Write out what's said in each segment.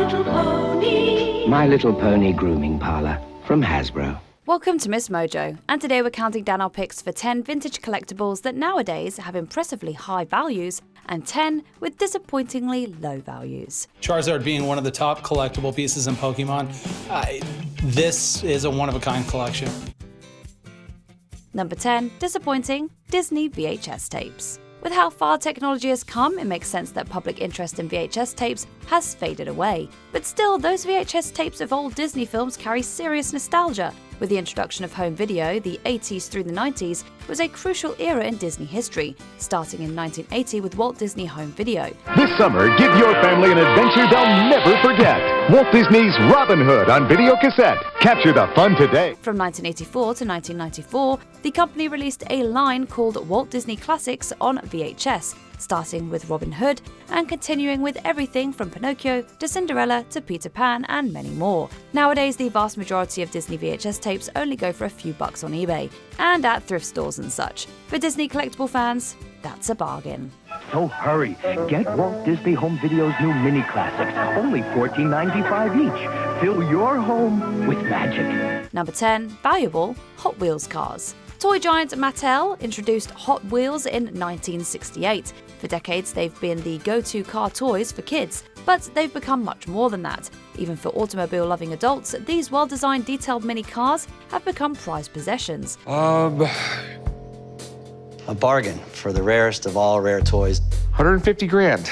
Little Pony. My Little Pony grooming parlor from Hasbro. Welcome to MsMojo, and today we're counting down our picks for 10 vintage collectibles that nowadays have impressively high values and 10 with disappointingly low values. Charizard being one of the top collectible pieces in Pokémon, this is a one-of-a-kind collection. Number 10, disappointing, Disney VHS tapes. With how far technology has come, it makes sense that public interest in VHS tapes has faded away. But still, those VHS tapes of old Disney films carry serious nostalgia. With the introduction of home video, the 80s through the 90s was a crucial era in Disney history, starting in 1980 with Walt Disney Home Video. This summer, give your family an adventure they'll never forget. Walt Disney's Robin Hood on video cassette. Capture the fun today. From 1984 to 1994, the company released a line called Walt Disney Classics on VHS, starting with Robin Hood and continuing with everything from Pinocchio to Cinderella to Peter Pan and many more. Nowadays, the vast majority of Disney VHS tapes only go for a few bucks on eBay and at thrift stores and such. For Disney collectible fans, that's a bargain. So hurry, get Walt Disney Home Video's new mini classics, only $14.95 each. Fill your home with magic. Number 10, valuable Hot Wheels cars. Toy giant Mattel introduced Hot Wheels in 1968. For decades, they've been the go-to car toys for kids, but they've become much more than that. Even for automobile-loving adults, these well-designed detailed mini cars have become prized possessions. A bargain for the rarest of all rare toys. 150 grand.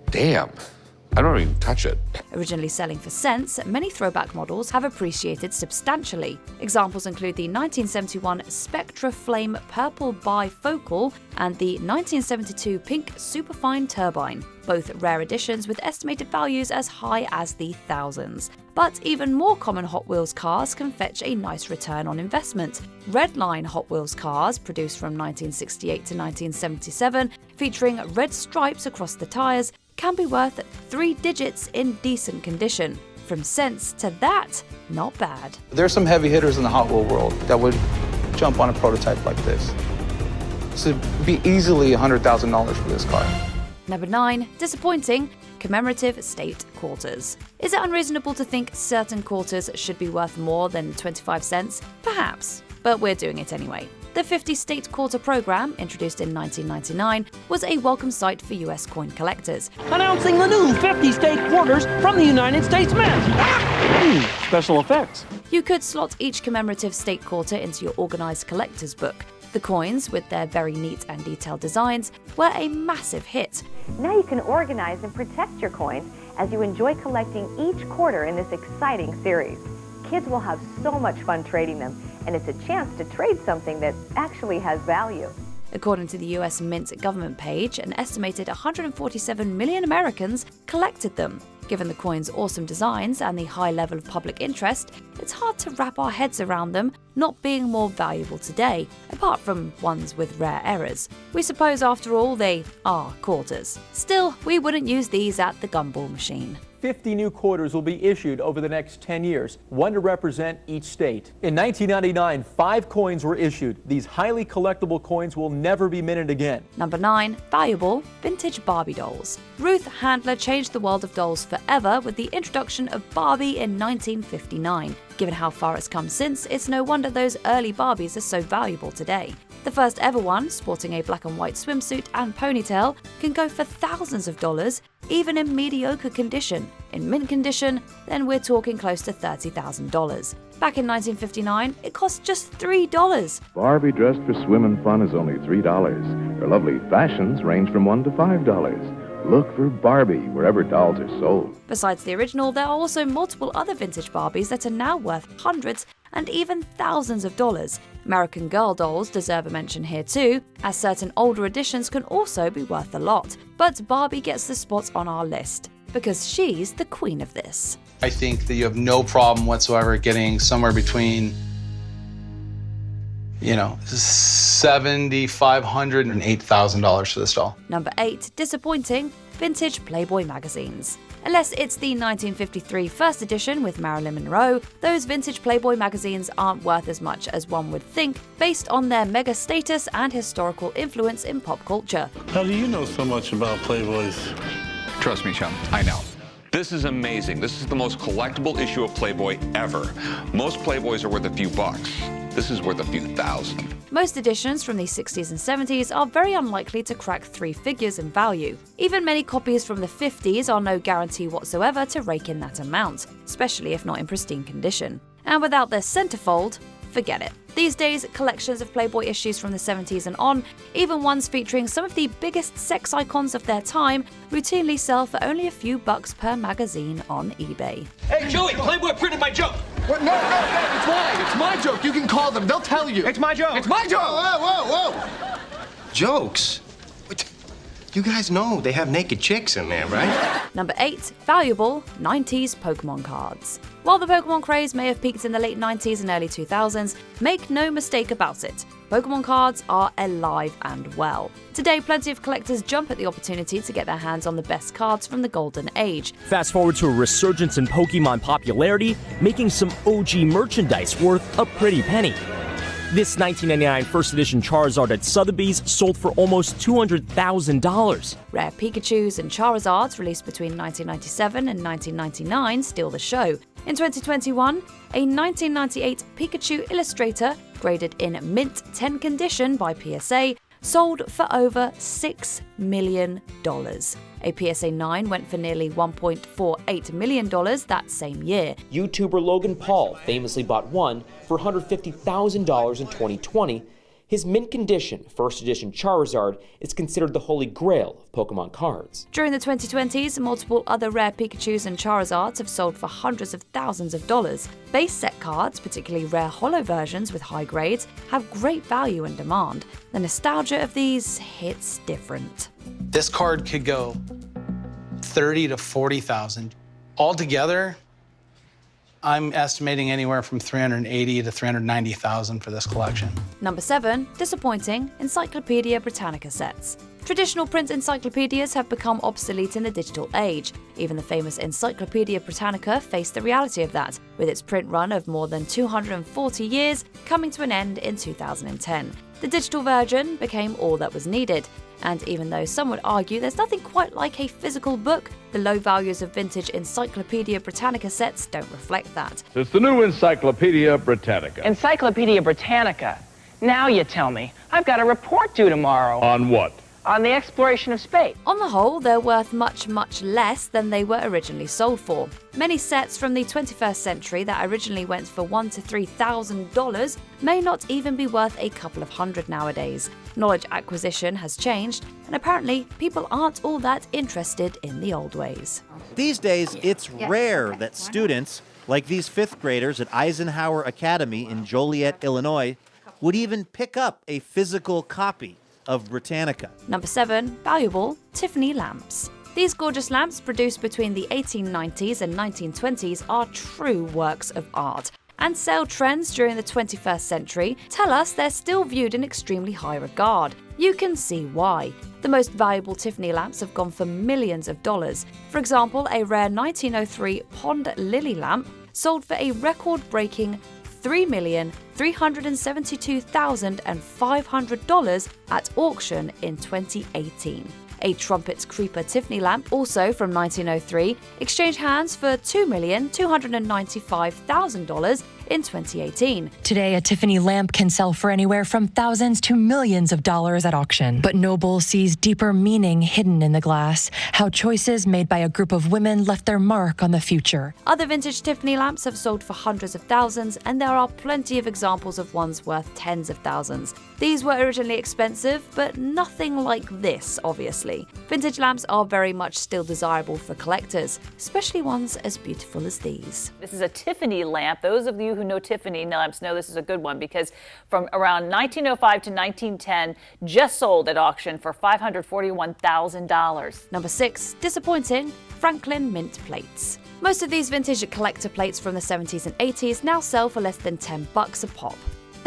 Damn. I don't even touch it. Originally selling for cents, many throwback models have appreciated substantially. Examples include the 1971 Spectra Flame Purple Bifocal and the 1972 Pink Superfine Turbine, both rare editions with estimated values as high as the thousands. But even more common Hot Wheels cars can fetch a nice return on investment. Redline Hot Wheels cars, produced from 1968 to 1977, featuring red stripes across the tyres, can be worth 3 digits in decent condition. From cents to that, not bad. There's some heavy hitters in the Hot Wheel world that would jump on a prototype like this. This would be easily $100,000 for this car. Number 9, disappointing, commemorative state quarters. Is it unreasonable to think certain quarters should be worth more than 25 cents? Perhaps, but we're doing it anyway. The 50 State Quarter program, introduced in 1999, was a welcome sight for US coin collectors. Announcing the new 50 State Quarters from the United States Mint. Special effects. You could slot each commemorative state quarter into your organized collector's book. The coins, with their very neat and detailed designs, were a massive hit. Now you can organize and protect your coins as you enjoy collecting each quarter in this exciting series. Kids will have so much fun trading them, and it's a chance to trade something that actually has value. According to the US Mint government page, an estimated 147 million Americans collected them. Given the coin's awesome designs and the high level of public interest, it's hard to wrap our heads around them not being more valuable today, apart from ones with rare errors. We suppose, after all, they are quarters. Still, we wouldn't use these at the gumball machine. 50 new quarters will be issued over the next 10 years, one to represent each state. In 1999, 5 coins were issued. These highly collectible coins will never be minted again. Number 9, valuable vintage Barbie dolls. Ruth Handler changed the world of dolls forever with the introduction of Barbie in 1959. Given how far it's come since, it's no wonder those early Barbies are so valuable today. The first ever one, sporting a black and white swimsuit and ponytail, can go for thousands of dollars, even in mediocre condition. In mint condition, then we're talking close to $30,000. Back in 1959, it cost just $3. Barbie dressed for swim and fun is only $3. Her lovely fashions range from $1 to $5. Look for Barbie wherever dolls are sold. Besides the original, there are also multiple other vintage Barbies that are now worth hundreds and even thousands of dollars. American Girl dolls deserve a mention here too, as certain older editions can also be worth a lot. But Barbie gets the spot on our list, because she's the queen of this. I think that you have no problem whatsoever getting somewhere between, $7,500 and $8,000 for this doll. Number 8, disappointing, vintage Playboy magazines. Unless it's the 1953 first edition with Marilyn Monroe, those vintage Playboy magazines aren't worth as much as one would think based on their mega status and historical influence in pop culture. How do you know so much about Playboys? Trust me, chum, I know. This is amazing. This is the most collectible issue of Playboy ever. Most Playboys are worth a few bucks. This is worth a few thousand. Most editions from the 60s and 70s are very unlikely to crack 3 figures in value. Even many copies from the 50s are no guarantee whatsoever to rake in that amount, especially if not in pristine condition. And without their centerfold, forget it. These days, collections of Playboy issues from the 70s and on, even ones featuring some of the biggest sex icons of their time, routinely sell for only a few bucks per magazine on eBay. Hey, Joey, Playboy printed my joke. What? No, it's mine. It's my joke. You can call them. They'll tell you. It's my joke. It's my joke. Whoa. Jokes? You guys know they have naked chicks in there, right? Number 8. Valuable 90s Pokémon cards. While the Pokémon craze may have peaked in the late 90s and early 2000s, make no mistake about it, Pokémon cards are alive and well. Today, plenty of collectors jump at the opportunity to get their hands on the best cards from the golden age. Fast forward to a resurgence in Pokemon popularity, making some OG merchandise worth a pretty penny. This 1999 first edition Charizard at Sotheby's sold for almost $200,000. Rare Pikachus and Charizards released between 1997 and 1999 steal the show. In 2021, a 1998 Pikachu Illustrator, graded in mint 10 condition by PSA, sold for over $6 million. A PSA 9 went for nearly $1.48 million that same year. YouTuber Logan Paul famously bought one for $150,000 in 2020. His mint condition first edition Charizard is considered the holy grail of Pokemon cards. During the 2020s, multiple other rare Pikachus and Charizards have sold for hundreds of thousands of dollars. Base set cards, particularly rare holo versions with high grades, have great value and demand. The nostalgia of these hits different. This card could go 30 to 40,000. Altogether, I'm estimating anywhere from 380 to 390,000 for this collection. Number 7. Disappointing Encyclopedia Britannica sets. Traditional print encyclopedias have become obsolete in the digital age. Even the famous Encyclopedia Britannica faced the reality of that, with its print run of more than 240 years coming to an end in 2010. The digital version became all that was needed. And even though some would argue there's nothing quite like a physical book, the low values of vintage Encyclopedia Britannica sets don't reflect that. It's the new Encyclopedia Britannica. Encyclopedia Britannica. Now you tell me. I've got a report due tomorrow. On what? On the exploration of space. On the whole, they're worth much, much less than they were originally sold for. Many sets from the 21st century that originally went for $1,000 to $3,000 may not even be worth a couple of hundred nowadays. Knowledge acquisition has changed, and apparently people aren't all that interested in the old ways. These days, it's rare that students, like these 5th graders at Eisenhower Academy in Joliet, Illinois, would even pick up a physical copy of Britannica. Number 7. Valuable Tiffany lamps. These gorgeous lamps produced between the 1890s and 1920s are true works of art. And sale trends during the 21st century tell us they're still viewed in extremely high regard. You can see why. The most valuable Tiffany lamps have gone for millions of dollars. For example, a rare 1903 Pond Lily lamp sold for a record-breaking $3,372,500 at auction in 2018. A Trumpets Creeper Tiffany lamp, also from 1903, exchanged hands for $2,295,000 in 2018. Today, a Tiffany lamp can sell for anywhere from thousands to millions of dollars at auction. But Noble sees deeper meaning hidden in the glass, how choices made by a group of women left their mark on the future. Other vintage Tiffany lamps have sold for hundreds of thousands, and there are plenty of examples of ones worth tens of thousands. These were originally expensive, but nothing like this, obviously. Vintage lamps are very much still desirable for collectors, especially ones as beautiful as these. This is a Tiffany lamp. Those of you who know Tiffany lamps know this is a good one because from around 1905 to 1910, just sold at auction for $541,000. Number 6. Disappointing Franklin mint plates. Most of these vintage collector plates from the 70s and 80s now sell for less than $10 a pop.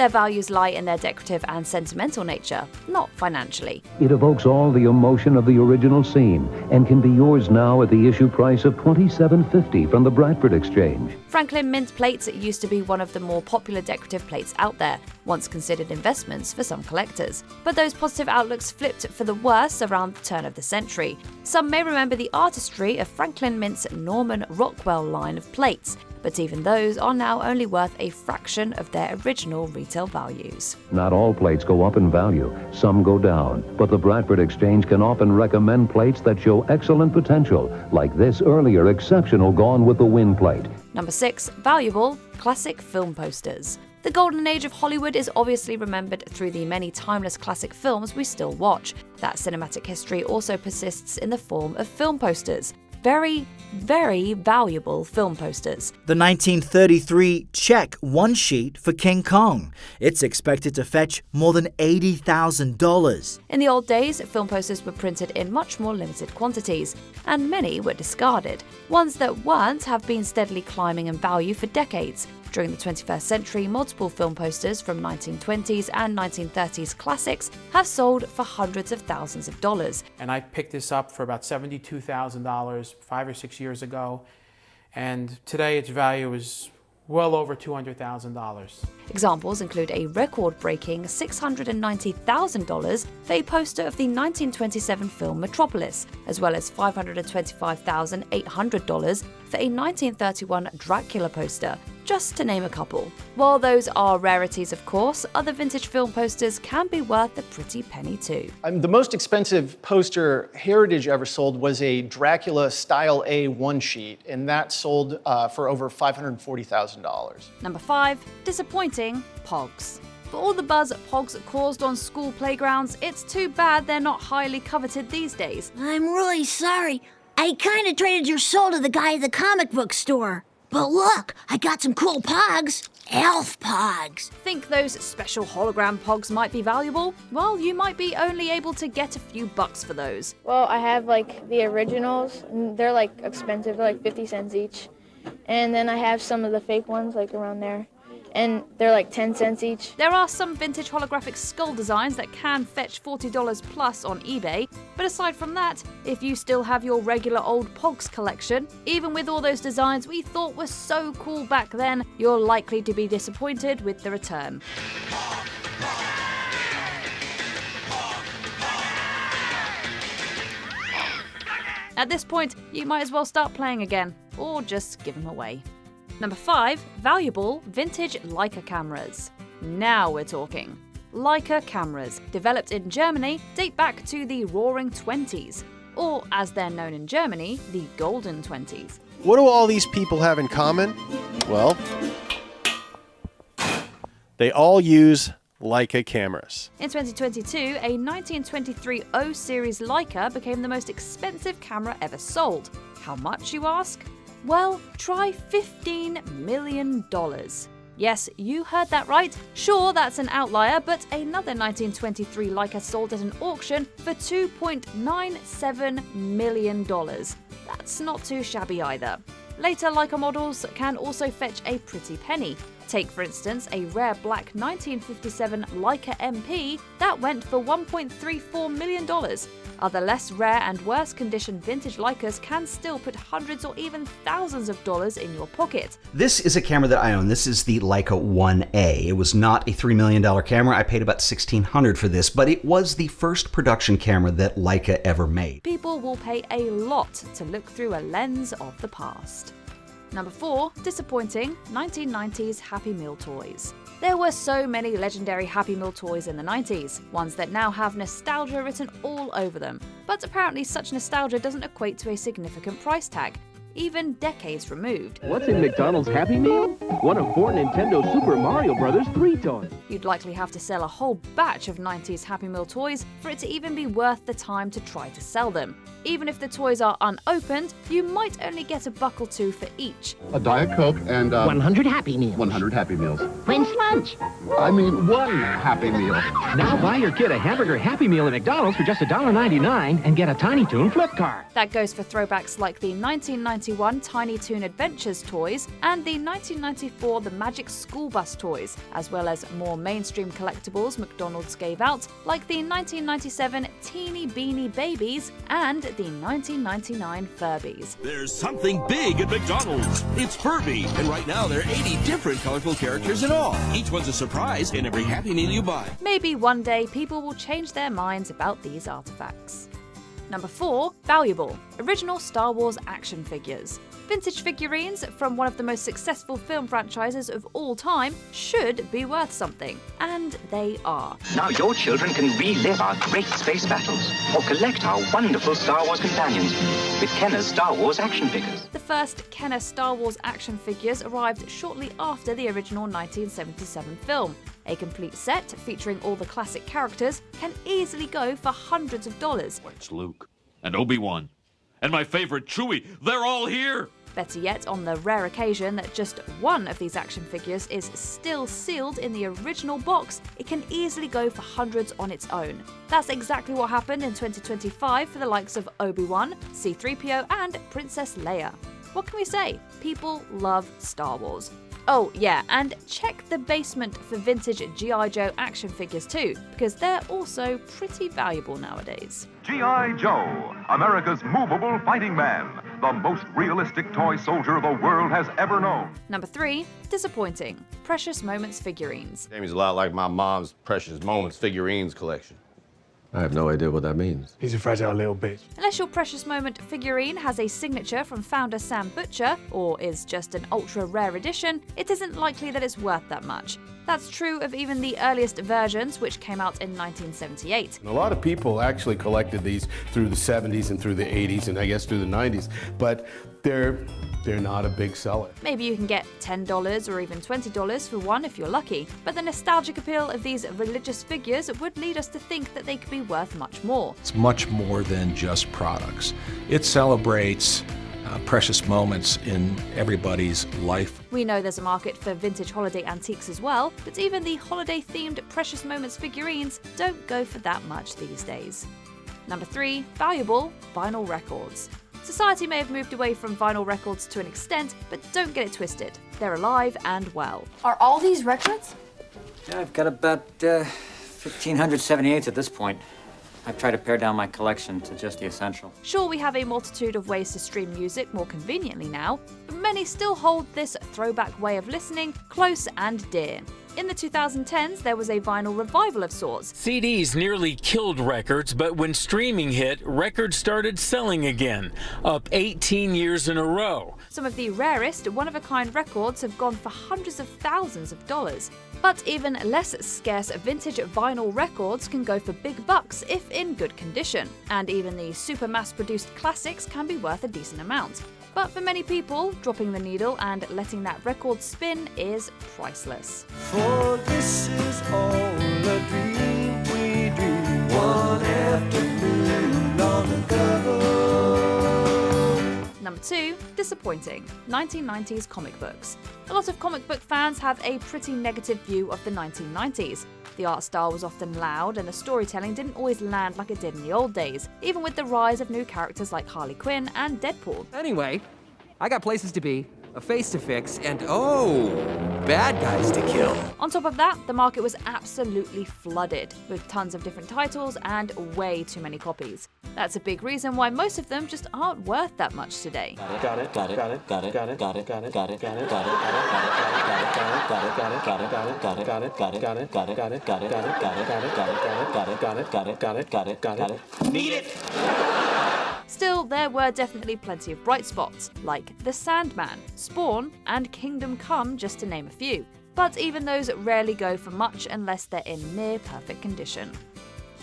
Their values lie in their decorative and sentimental nature, not financially. It evokes all the emotion of the original scene and can be yours now at the issue price of $27.50 from the Bradford Exchange. Franklin Mint plates used to be one of the more popular decorative plates out there, once considered investments for some collectors. But those positive outlooks flipped for the worse around the turn of the century. Some may remember the artistry of Franklin Mint's Norman Rockwell line of plates, but even those are now only worth a fraction of their original retail values. Not all plates go up in value, some go down, but the Bradford Exchange can often recommend plates that show excellent potential, like this earlier exceptional Gone with the Wind plate. Number 6, valuable, classic film posters. The golden age of Hollywood is obviously remembered through the many timeless classic films we still watch. That cinematic history also persists in the form of film posters. Very, very valuable film posters. The 1933 check one sheet for King Kong. It's expected to fetch more than $80,000. In the old days, film posters were printed in much more limited quantities, and many were discarded. Ones that weren't have been steadily climbing in value for decades. During the 21st century, multiple film posters from 1920s and 1930s classics have sold for hundreds of thousands of dollars. And I picked this up for about $72,000 5 or 6 years ago, and today its value is well over $200,000. Examples include a record-breaking $690,000 for a poster of the 1927 film Metropolis, as well as $525,800 for a 1931 Dracula poster, just to name a couple. While those are rarities, of course, other vintage film posters can be worth a pretty penny too. The most expensive poster Heritage ever sold was a Dracula Style A one sheet, and that sold for over $540,000. Number 5, disappointing, Pogs. For all the buzz Pogs caused on school playgrounds, it's too bad they're not highly coveted these days. I'm really sorry. I kinda traded your soul to the guy at the comic book store. But look, I got some cool Pogs. Elf Pogs. Think those special hologram Pogs might be valuable? Well, you might be only able to get a few bucks for those. Well, I have like the originals, and they're like expensive, they're like 50 cents each. And then I have some of the fake ones like around there, and they're like 10 cents each. There are some vintage holographic skull designs that can fetch $40 plus on eBay, but aside from that, if you still have your regular old Pogs collection, even with all those designs we thought were so cool back then, you're likely to be disappointed with the return. At this point, you might as well start playing again, or just give them away. Number 5, valuable vintage Leica cameras. Now we're talking. Leica cameras, developed in Germany, date back to the Roaring '20s, or as they're known in Germany, the Golden '20s. What do all these people have in common? Well, they all use Leica cameras. In 2022, a 1923 O series Leica became the most expensive camera ever sold. How much, you ask? Well, try $15 million. Yes, you heard that right. Sure, that's an outlier, but another 1923 Leica sold at an auction for $2.97 million. That's not too shabby either. Later Leica models can also fetch a pretty penny. Take, for instance, a rare black 1957 Leica MP that went for $1.34 million. Other less rare and worse condition vintage Leicas can still put hundreds or even thousands of dollars in your pocket. This is a camera that I own. This is the Leica 1A. It was not a $3 million camera. I paid about $1,600 for this, but it was the first production camera that Leica ever made. People will pay a lot to look through a lens of the past. Number 4, disappointing 1990s Happy Meal toys. There were so many legendary Happy Meal toys in the 90s, ones that now have nostalgia written all over them. But apparently such nostalgia doesn't equate to a significant price tag, even decades removed. What's in McDonald's Happy Meal? One of 4 Nintendo Super Mario Bros. 3 toys. You'd likely have to sell a whole batch of 90s Happy Meal toys for it to even be worth the time to try to sell them. Even if the toys are unopened, you might only get $1 or $2 for each. A Diet Coke and 100 Happy Meals. 100 Happy Meals. When's lunch? I mean, 1 Happy Meal. Now buy your kid a hamburger Happy Meal at McDonald's for just $1.99 and get a Tiny Toon flip card. That goes for throwbacks like the 1990 1991 Tiny Toon Adventures toys and the 1994 The Magic School Bus toys, as well as more mainstream collectibles McDonald's gave out, like the 1997 Teeny Beanie Babies and the 1999 Furbies. There's something big at McDonald's. It's Furby, and right now there are 80 different colorful characters in all. Each one's a surprise in every Happy Meal you buy. Maybe one day people will change their minds about these artifacts. Number 4, valuable, original Star Wars action figures. Vintage figurines from one of the most successful film franchises of all time should be worth something, and they are. Now your children can relive our great space battles or collect our wonderful Star Wars companions with Kenner's Star Wars action figures. The first Kenner Star Wars action figures arrived shortly after the original 1977 film. A complete set featuring all the classic characters can easily go for hundreds of dollars. It's Luke and Obi-Wan and my favorite Chewie. They're all here. Better yet, on the rare occasion that just one of these action figures is still sealed in the original box, it can easily go for hundreds on its own. That's exactly what happened in 2025 for the likes of Obi-Wan, C-3PO and Princess Leia. What can we say? People love Star Wars. Oh yeah, and check the basement for vintage G.I. Joe action figures too, because they're also pretty valuable nowadays. G.I. Joe, America's movable fighting man, the most realistic toy soldier the world has ever known. Number 3, disappointing, Precious Moments figurines. Jamie's a lot like my mom's Precious Moments figurines collection. I have no idea what that means. He's a fragile little bitch. Unless your Precious Moment figurine has a signature from founder Sam Butcher, or is just an ultra rare edition, it isn't likely that it's worth that much. That's true of even the earliest versions, which came out in 1978. A lot of people actually collected these through the 70s and through the 80s and I guess through the 90s, but they're not a big seller. Maybe you can get $10 or even $20 for one if you're lucky, but the nostalgic appeal of these religious figures would lead us to think that they could be worth much more. It's much more than just products. It celebrates precious moments in everybody's life. We know there's a market for vintage holiday antiques as well, but even the holiday-themed Precious Moments figurines don't go for that much these days. Number 3, valuable vinyl records. Society may have moved away from vinyl records to an extent, but don't get it twisted. They're alive and well. Are all these records? Yeah, I've got about 1,578 at this point. I've tried to pare down my collection to just the essential. Sure, we have a multitude of ways to stream music more conveniently now, but many still hold this throwback way of listening close and dear. In the 2010s, there was a vinyl revival of sorts. CDs nearly killed records, but when streaming hit, records started selling again, up 18 years in a row. Some of the rarest, one-of-a-kind records have gone for hundreds of thousands of dollars. But even less scarce vintage vinyl records can go for big bucks if in good condition. And even the super mass-produced classics can be worth a decent amount. But for many people, dropping the needle and letting that record spin is priceless. For this is all a dream we dreamed one afternoon long ago. Number 2, disappointing, 1990s comic books. A lot of comic book fans have a pretty negative view of the 1990s. The art style was often loud and the storytelling didn't always land like it did in the old days, even with the rise of new characters like Harley Quinn and Deadpool. Anyway, I got places to be, a face to fix, and bad guys to kill. On top of that, the market was absolutely flooded, with tons of different titles and way too many copies. That's a big reason why most of them just aren't worth that much today. Need it! Still, there were definitely plenty of bright spots, like The Sandman, Spawn, and Kingdom Come, just to name a few. But even those rarely go for much unless they're in near perfect condition.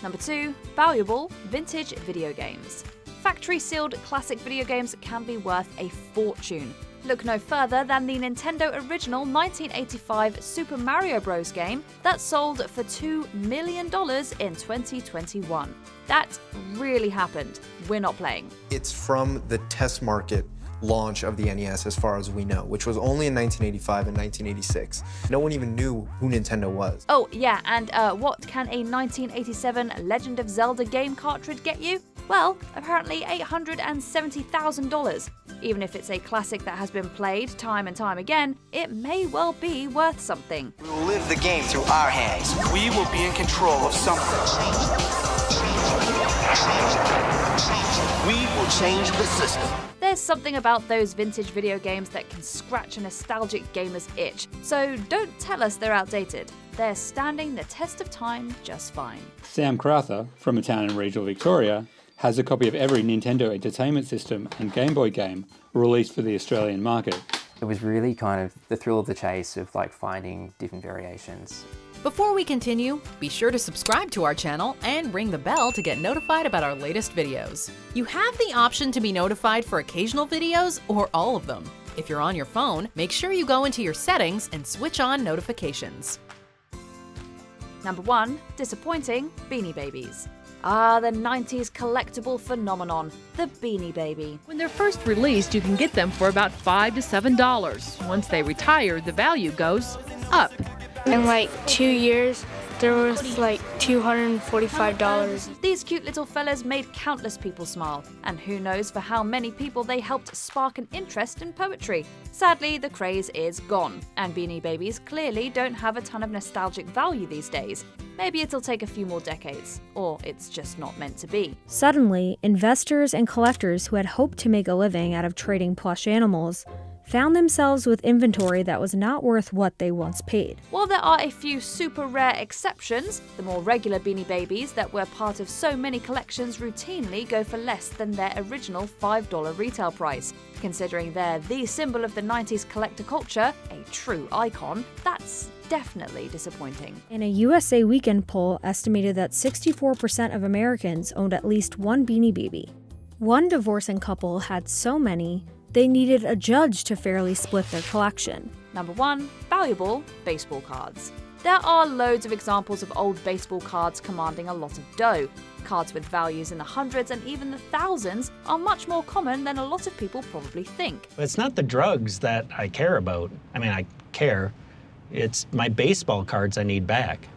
Number 2, valuable vintage video games. Factory-sealed classic video games can be worth a fortune. Look no further than the Nintendo original 1985 Super Mario Bros. Game that sold for $2 million in 2021. That really happened. We're not playing. It's from the test market launch of the NES as far as we know, which was only in 1985 and 1986. No one even knew who Nintendo was. Oh, yeah, and what can a 1987 Legend of Zelda game cartridge get you? Well, apparently $870,000. Even if it's a classic that has been played time and time again, it may well be worth something. We will live the game through our hands. We will be in control of something. We will change the system. There's something about those vintage video games that can scratch a nostalgic gamer's itch, so don't tell us they're outdated. They're standing the test of time just fine. Sam Crowther, from a town in regional Victoria, has a copy of every Nintendo Entertainment System and Game Boy game released for the Australian market. It was really kind of the thrill of the chase of like finding different variations. Before we continue, be sure to subscribe to our channel and ring the bell to get notified about our latest videos. You have the option to be notified for occasional videos or all of them. If you're on your phone, make sure you go into your settings and switch on notifications. Number 1, disappointing Beanie Babies. Ah, the 90s collectible phenomenon, the Beanie Baby. When they're first released, you can get them for about $5 to $7. Once they retire, the value goes up. In like 2 years, they're worth like $245. These cute little fellas made countless people smile, and who knows for how many people they helped spark an interest in poetry. Sadly, the craze is gone, and Beanie Babies clearly don't have a ton of nostalgic value these days. Maybe it'll take a few more decades, or it's just not meant to be. Suddenly, investors and collectors who had hoped to make a living out of trading plush animals found themselves with inventory that was not worth what they once paid. While there are a few super rare exceptions, the more regular Beanie Babies that were part of so many collections routinely go for less than their original $5 retail price. Considering they're the symbol of the 90s collector culture, a true icon, that's definitely disappointing. And a USA Weekend poll estimated that 64% of Americans owned at least one Beanie Baby. One divorcing couple had so many, they needed a judge to fairly split their collection. Number 1, valuable baseball cards. There are loads of examples of old baseball cards commanding a lot of dough. Cards with values in the hundreds and even the thousands are much more common than a lot of people probably think. But it's not the drugs that I care about. I mean, I care. It's my baseball cards I need back.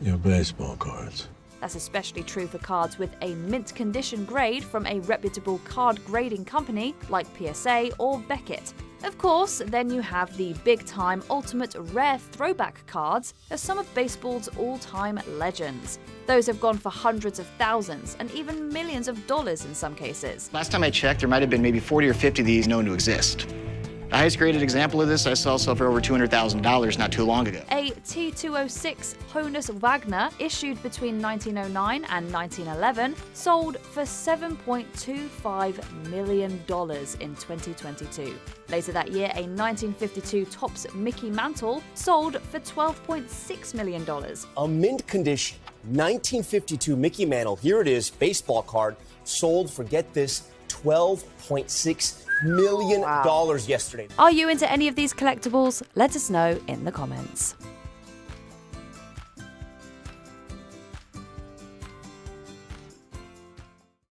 Your baseball cards. That's especially true for cards with a mint condition grade from a reputable card grading company like PSA or Beckett. Of course, then you have the big-time ultimate rare throwback cards of some of baseball's all-time legends. Those have gone for hundreds of thousands and even millions of dollars in some cases. Last time I checked, there might have been maybe 40 or 50 of these known to exist. The highest graded example of this I saw sell for over $200,000 not too long ago. A T206 Honus Wagner, issued between 1909 and 1911, sold for $7.25 million in 2022. Later that year, a 1952 Topps Mickey Mantle sold for $12.6 million. A mint condition 1952 Mickey Mantle, here it is, baseball card, sold for, get this, $12.6 million yesterday. Are you into any of these collectibles? Let us know in the comments.